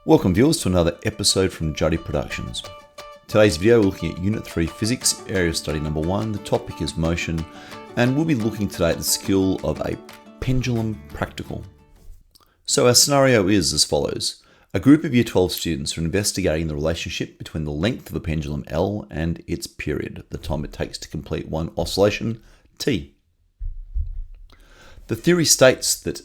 Welcome viewers to another episode from Juddy Productions. Today's video we're looking at Unit 3 Physics, Area of Study number 1. The topic is motion, and we'll be looking today at the skill of a pendulum practical. So our scenario is as follows. A group of Year 12 students are investigating the relationship between the length of a pendulum L and its period, the time it takes to complete one oscillation, T. The theory states that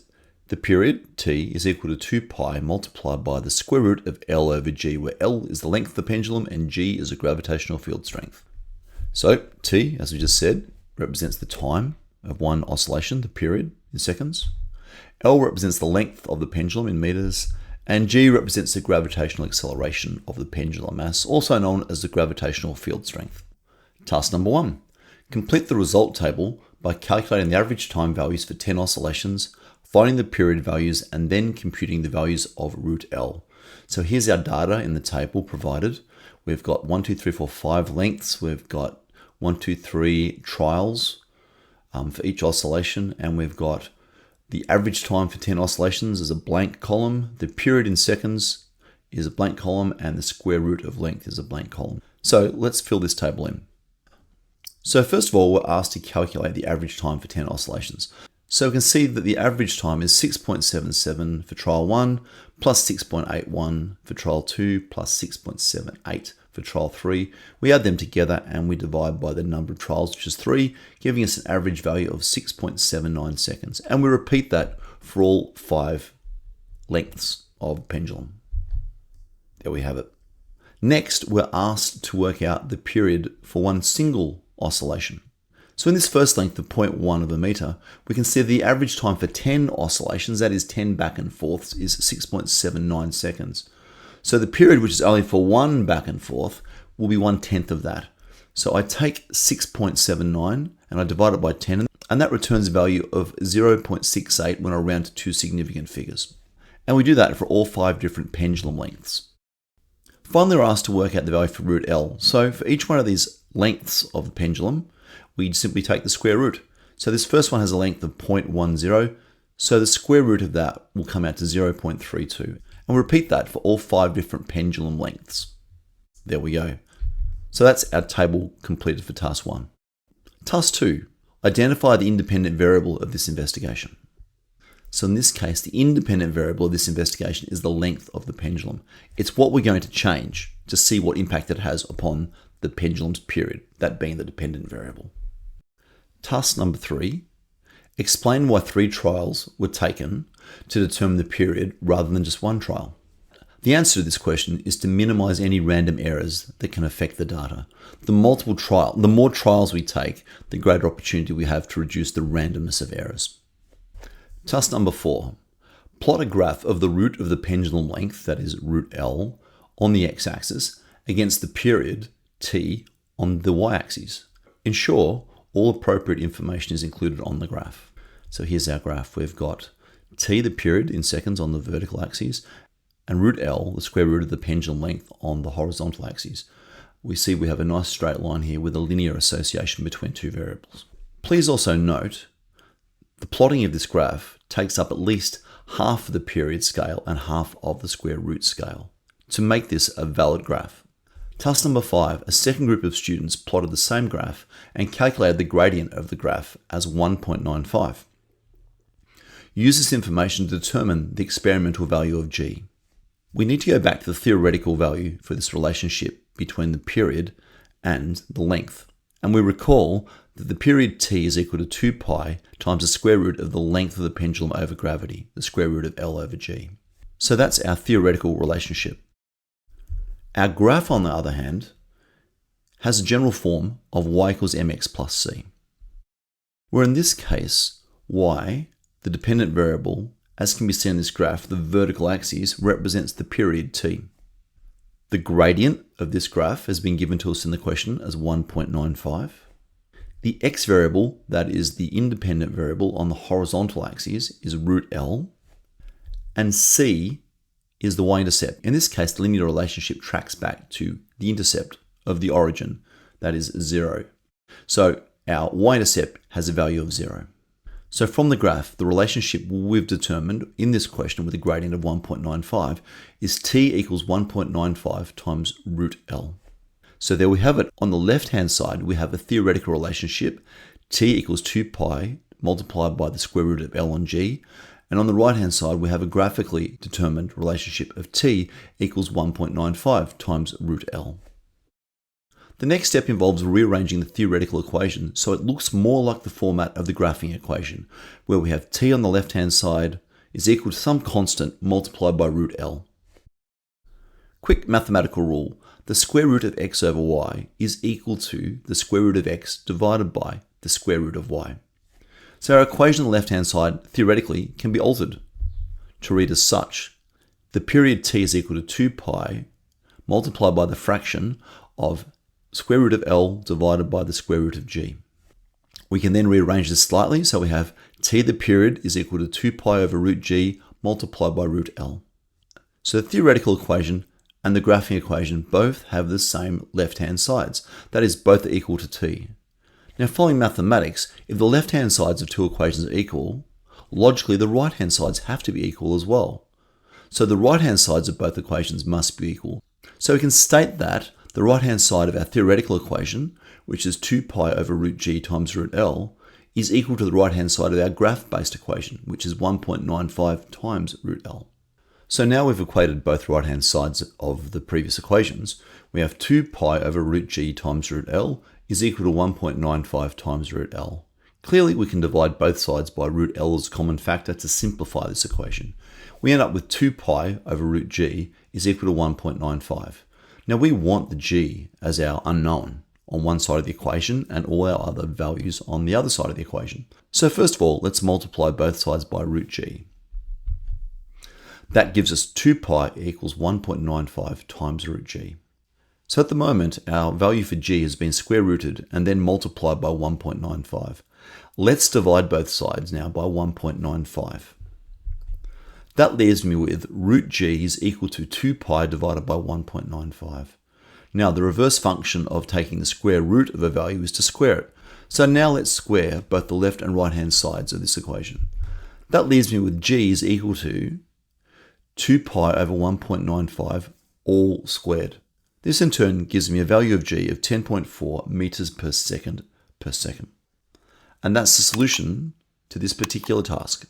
the period, T, is equal to 2 pi multiplied by the square root of L over G, where L is the length of the pendulum and G is a gravitational field strength. So T, as we just said, represents the time of one oscillation, the period, in seconds. L represents the length of the pendulum in meters, and G represents the gravitational acceleration of the pendulum mass, also known as the gravitational field strength. Task number 1. Complete the result table by calculating the average time values for 10 oscillations, finding the period values, and then computing the values of root L. So here's our data in the table provided. We've got 1, 2, 3, 4, 5 lengths. We've got 1, 2, 3 trials for each oscillation, and we've got the average time for 10 oscillations is a blank column. The period in seconds is a blank column, and the square root of length is a blank column. So let's fill this table in. So first of all, we're asked to calculate the average time for 10 oscillations. So we can see that the average time is 6.77 for trial 1, plus 6.81 for trial 2, plus 6.78 for trial 3. We add them together and we divide by the number of trials, which is 3, giving us an average value of 6.79 seconds. And we repeat that for all 5 lengths of pendulum. There we have it. Next, we're asked to work out the period for one single oscillation. So in this first length of 0.1 of a meter, we can see the average time for 10 oscillations, that is 10 back and forths, is 6.79 seconds. So the period, which is only for one back and forth, will be 1/10 of that. So I take 6.79 and I divide it by 10, and that returns a value of 0.68 when I round to two significant figures. And we do that for all 5 different pendulum lengths. Finally, we're asked to work out the value for root L. So for each one of these lengths of the pendulum, we'd simply take the square root. So this first one has a length of 0.10, so the square root of that will come out to 0.32. And we'll repeat that for all 5 different pendulum lengths. There we go. So that's our table completed for task 1. Task 2, identify the independent variable of this investigation. So in this case, the independent variable of this investigation is the length of the pendulum. It's what we're going to change to see what impact it has upon the pendulum's period, that being the dependent variable. Task number 3, explain why 3 trials were taken to determine the period rather than just one trial. The answer to this question is to minimize any random errors that can affect the data. The more trials we take, the greater opportunity we have to reduce the randomness of errors. Task number 4, plot a graph of the root of the pendulum length, that is root L, on the x-axis against the period T on the y-axis. Ensure all appropriate information is included on the graph. So here's our graph. We've got T, the period in seconds, on the vertical axis, and root L, the square root of the pendulum length, on the horizontal axis. We see we have a nice straight line here with a linear association between 2 variables. Please also note the plotting of this graph takes up at least half of the period scale and half of the square root scale to make this a valid graph. Task number 5, a second group of students plotted the same graph and calculated the gradient of the graph as 1.95. Use this information to determine the experimental value of G. We need to go back to the theoretical value for this relationship between the period and the length. And we recall that the period T is equal to 2 pi times the square root of the length of the pendulum over gravity, the square root of L over G. So that's our theoretical relationship. Our graph, on the other hand, has a general form of y equals mx plus c, where in this case, y, the dependent variable, as can be seen in this graph, the vertical axis represents the period t. The gradient of this graph has been given to us in the question as 1.95. The x variable, that is the independent variable on the horizontal axis, is root L, and c is the y-intercept. In this case, the linear relationship tracks back to the intercept of the origin, that is 0. So our y-intercept has a value of 0. So from the graph, the relationship we've determined in this question with a gradient of 1.95 is t equals 1.95 times root L. So there we have it. On the left-hand side, we have a theoretical relationship, t equals 2 pi multiplied by the square root of L on G. And on the right-hand side, we have a graphically determined relationship of t equals 1.95 times root L. The next step involves rearranging the theoretical equation so it looks more like the format of the graphing equation, where we have t on the left-hand side is equal to some constant multiplied by root L. Quick mathematical rule: the square root of x over y is equal to the square root of x divided by the square root of y. So our equation on the left-hand side theoretically can be altered to read as such: the period t is equal to 2 pi multiplied by the fraction of square root of L divided by the square root of G. We can then rearrange this slightly, so we have t the period is equal to 2 pi over root G multiplied by root L. So the theoretical equation and the graphing equation both have the same left-hand sides. That is, both are equal to t. Now, following mathematics, if the left-hand sides of two equations are equal, logically the right-hand sides have to be equal as well. So the right-hand sides of both equations must be equal. So we can state that the right-hand side of our theoretical equation, which is 2 pi over root G times root L, is equal to the right-hand side of our graph-based equation, which is 1.95 times root L. So now we've equated both right-hand sides of the previous equations. We have 2 pi over root G times root L is equal to 1.95 times root L. Clearly, we can divide both sides by root L as a common factor to simplify this equation. We end up with 2 pi over root G is equal to 1.95. Now we want the G as our unknown on one side of the equation and all our other values on the other side of the equation. So first of all, let's multiply both sides by root G. That gives us 2 pi equals 1.95 times root G. So at the moment, our value for G has been square rooted and then multiplied by 1.95. Let's divide both sides now by 1.95. That leaves me with root G is equal to 2 pi divided by 1.95. Now the reverse function of taking the square root of a value is to square it. So now let's square both the left and right hand sides of this equation. That leaves me with G is equal to 2 pi over 1.95 all squared. This in turn gives me a value of G of 10.4 meters per second per second. And that's the solution to this particular task.